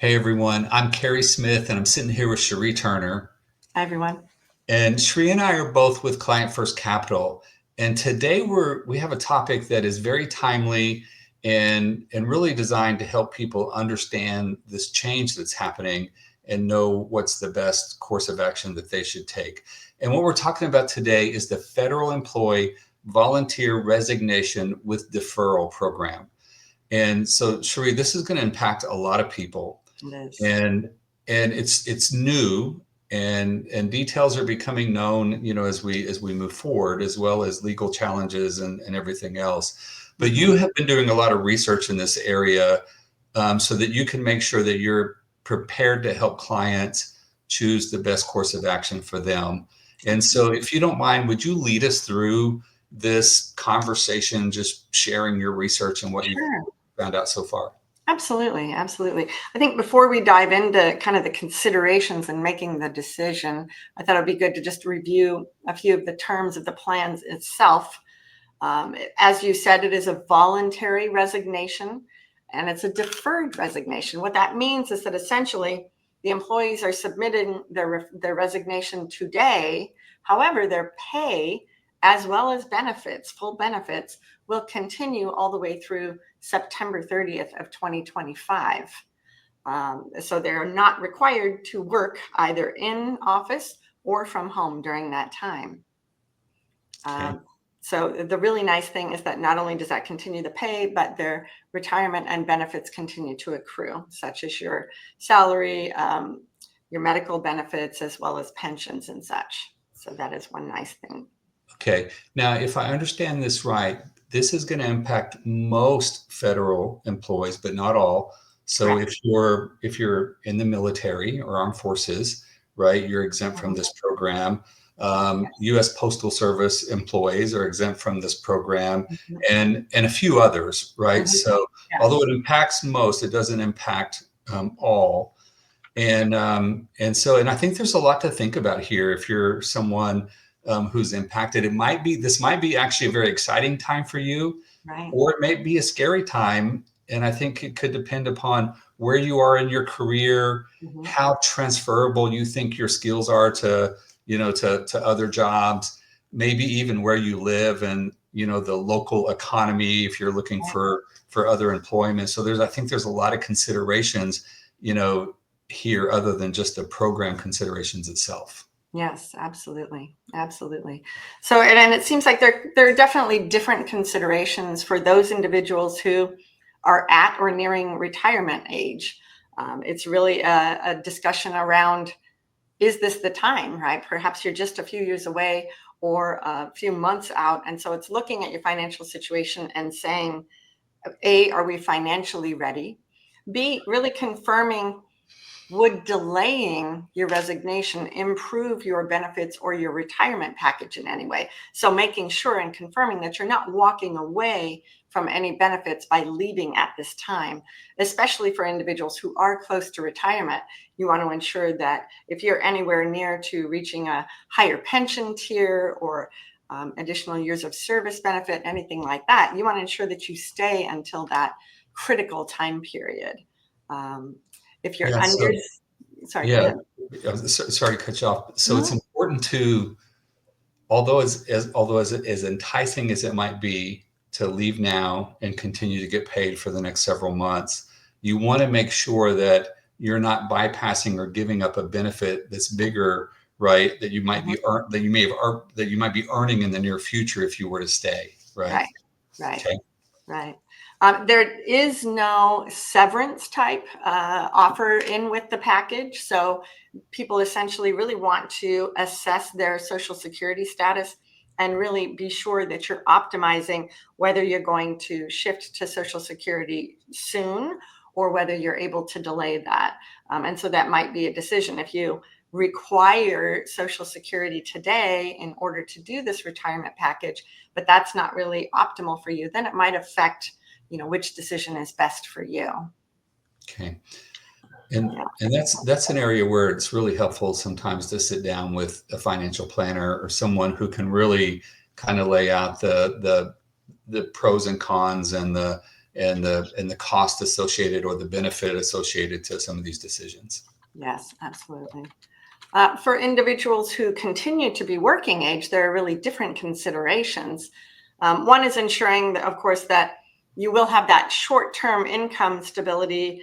Hey everyone, I'm Cary Smith and I'm sitting here with Cheri Turner. Hi, everyone. And Cheri and I are both with Client First Capital. And today we have a topic that is very timely and really designed to help people understand this change that's happening and know what's the best course of action that they should take. And what we're talking about today is the Federal Employee Volunteer Resignation with Deferral Program. And so, Cheri, this is going to impact a lot of people. It is. And it's new and details are becoming known, as we move forward, as well as legal challenges and everything else. But you have been doing a lot of research in this area, so that you can make sure that you're prepared to help clients choose the best course of action for them. And so if you don't mind, would you lead us through this conversation, just sharing your research and what you've Sure. found out so far? Absolutely. Absolutely. I think before we dive into kind of the considerations and making the decision, I thought it'd be good to just review a few of the terms of the plans itself. As you said, it is a voluntary resignation and it's a deferred resignation. What that means is that essentially the employees are submitting their resignation today. However, their pay as well as benefits, full benefits, will continue all the way through September 30th of 2025. So they're not required to work either in office or from home during that time. Okay. So the really nice thing is that not only does that continue the pay, but their retirement and benefits continue to accrue, such as your salary, your medical benefits, as well as pensions and such. So that is one nice thing. Okay. Now, if I understand this right, this is going to impact most federal employees, but not all. So Correct. if you're in the military or armed forces, right, you're exempt from Mhm. this program. U.S. Postal Service employees are exempt from this program, Mhm. and a few others, right? Mhm. So although Yes. it impacts most, it doesn't impact all. And I think there's a lot to think about here. If you're someone who's impacted, this might be actually a very exciting time for you, Right. or it may be a scary time. And I think it could depend upon where you are in your career, Mhm. how transferable you think your skills are to other jobs, maybe even where you live and the local economy if you're looking Right. for other employment. So I think there's a lot of considerations, you know, here other than just the program considerations itself. Yes, absolutely. Absolutely. So, and it seems like there are definitely different considerations for those individuals who are at or nearing retirement age. It's really a discussion around, is this the time, right? Perhaps you're just a few years away or a few months out. And so it's looking at your financial situation and saying, A, are we financially ready? B, really confirming, would delaying your resignation improve your benefits or your retirement package in any way? So making sure and confirming that you're not walking away from any benefits by leaving at this time, especially for individuals who are close to retirement. You want to ensure that if you're anywhere near to reaching a higher pension tier or additional years of service benefit, anything like that, you want to ensure that you stay until that critical time period. Um, if you're Yeah. under, So sorry, go yeah, ahead. sorry to cut you off. So it's Mhm. important to, although as enticing as it might be to leave now and continue to get paid for the next several months, you want to make sure that you're not bypassing or giving up a benefit that's bigger, right? That you might Mhm. be earn, that you may have earned, that you might be earning in the near future if you were to stay, right? Right, right, Okay. right. There is no severance type offer in with the package. So people essentially really want to assess their Social Security status and really be sure that you're optimizing whether you're going to shift to Social Security soon or whether you're able to delay that. And so that might be a decision. If you require Social Security today in order to do this retirement package, but that's not really optimal for you, then it might affect, which decision is best for you. Okay. And Yeah. and that's an area where it's really helpful sometimes to sit down with a financial planner or someone who can really kind of lay out the pros and cons and the cost associated or the benefit associated to some of these decisions. Yes, absolutely. For individuals who continue to be working age, there are really different considerations. One is ensuring that, of course, that you will have that short-term income stability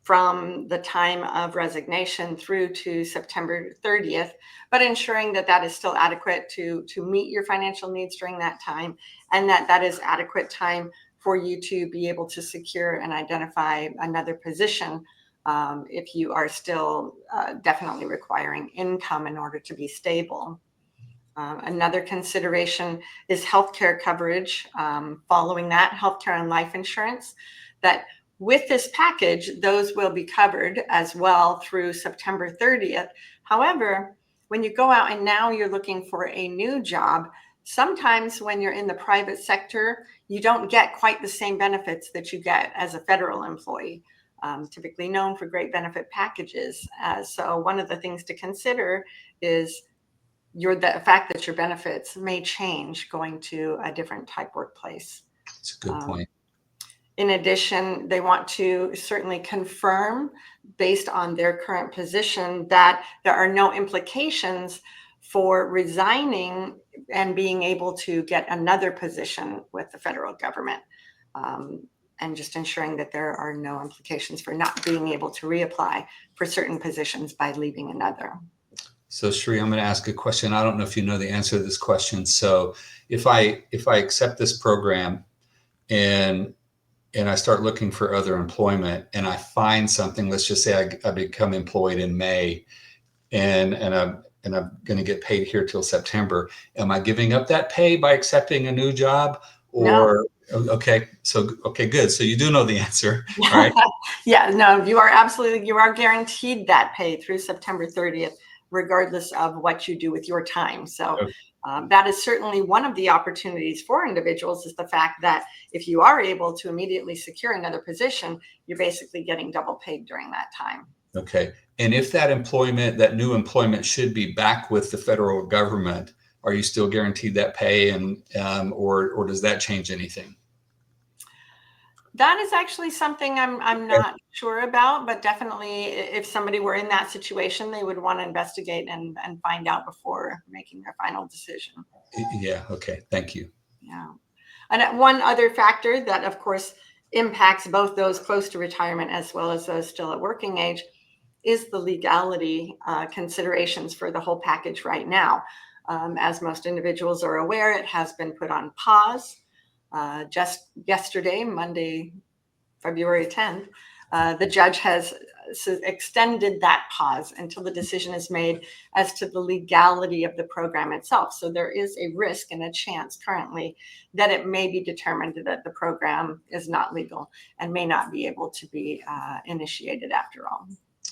from the time of resignation through to September 30th, but ensuring that that is still adequate to meet your financial needs during that time, and that that is adequate time for you to be able to secure and identify another position if you are still definitely requiring income in order to be stable. Another consideration is healthcare coverage. Following that, healthcare and life insurance, that with this package, those will be covered as well through September 30th. However, when you go out and now you're looking for a new job, sometimes when you're in the private sector, you don't get quite the same benefits that you get as a federal employee, typically known for great benefit packages. So one of the things to consider is the fact that your benefits may change going to a different type workplace. That's a good point. In addition, they want to certainly confirm, based on their current position, that there are no implications for resigning and being able to get another position with the federal government, and just ensuring that there are no implications for not being able to reapply for certain positions by leaving another. So Cheri, I'm going to ask a question. I don't know if you know the answer to this question. So if I accept this program and I start looking for other employment and I find something, let's just say I become employed in May and I'm going to get paid here till September. Am I giving up that pay by accepting a new job? Or No. Okay, good. So you do know the answer, all right? Yeah, no, you are guaranteed that pay through September 30th, regardless of what you do with your time. So that is certainly one of the opportunities for individuals, is the fact that if you are able to immediately secure another position, you're basically getting double paid during that time. Okay. And if that new employment should be back with the federal government, are you still guaranteed that pay, and or does that change anything? That is actually something I'm not sure about, but definitely if somebody were in that situation, they would want to investigate and find out before making their final decision. Yeah. Okay. Thank you. Yeah. And one other factor that, of course, impacts both those close to retirement as well as those still at working age is the legality considerations for the whole package right now. As most individuals are aware, it has been put on pause. Just yesterday, Monday, February 10th, the judge has extended that pause until the decision is made as to the legality of the program itself. So there is a risk and a chance currently that it may be determined that the program is not legal and may not be able to be initiated after all.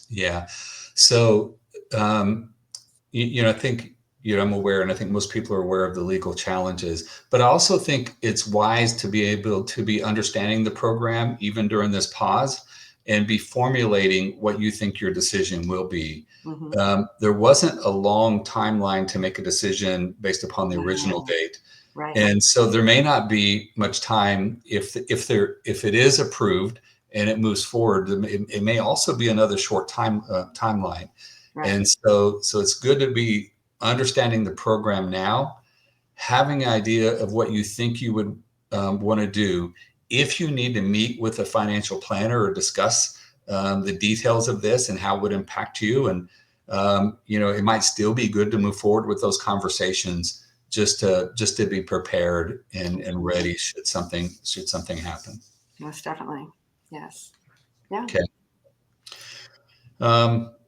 Yeah. So, I think, I'm aware, and I think most people are aware of the legal challenges, but I also think it's wise to be able to be understanding the program even during this pause and be formulating what you think your decision will be. Mm-hmm. There wasn't a long timeline to make a decision based upon the original date. Right. And so there may not be much time if it is approved and it moves forward. It may also be another short timeline. Right. And so it's good to be understanding the program now, having an idea of what you think you would want to do. If you need to meet with a financial planner or discuss the details of this and how it would impact you, and it might still be good to move forward with those conversations just to be prepared and ready should something happen. Most definitely. Yes. Yeah. Okay.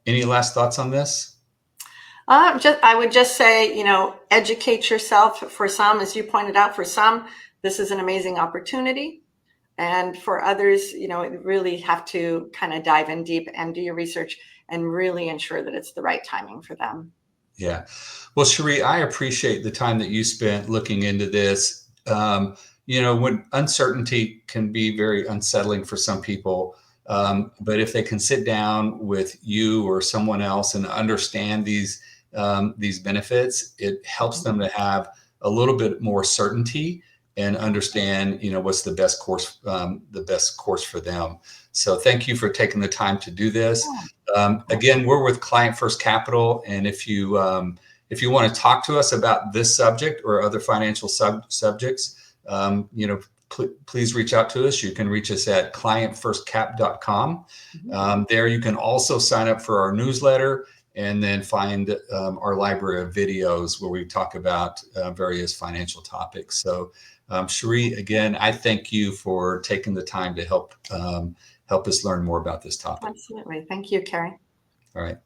Any last thoughts on this? I would just say, educate yourself. For some, as you pointed out, for some, this is an amazing opportunity. And for others, really have to kind of dive in deep and do your research and really ensure that it's the right timing for them. Yeah. Well, Cheri, I appreciate the time that you spent looking into this. When uncertainty can be very unsettling for some people, but if they can sit down with you or someone else and understand these benefits, it helps them to have a little bit more certainty and understand, what's the best course for them. So thank you for taking the time to do this. Again, we're with Client First Capital, and if you want to talk to us about this subject or other financial subjects, please reach out to us. You can reach us at clientfirstcap.com. There you can also sign up for our newsletter and then find our library of videos where we talk about various financial topics. So Cheri, again, I thank you for taking the time to help us learn more about this topic. Absolutely. Thank you, Cary. All right.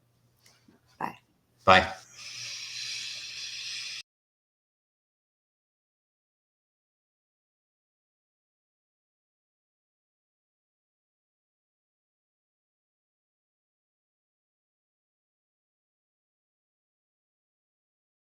Bye. Bye.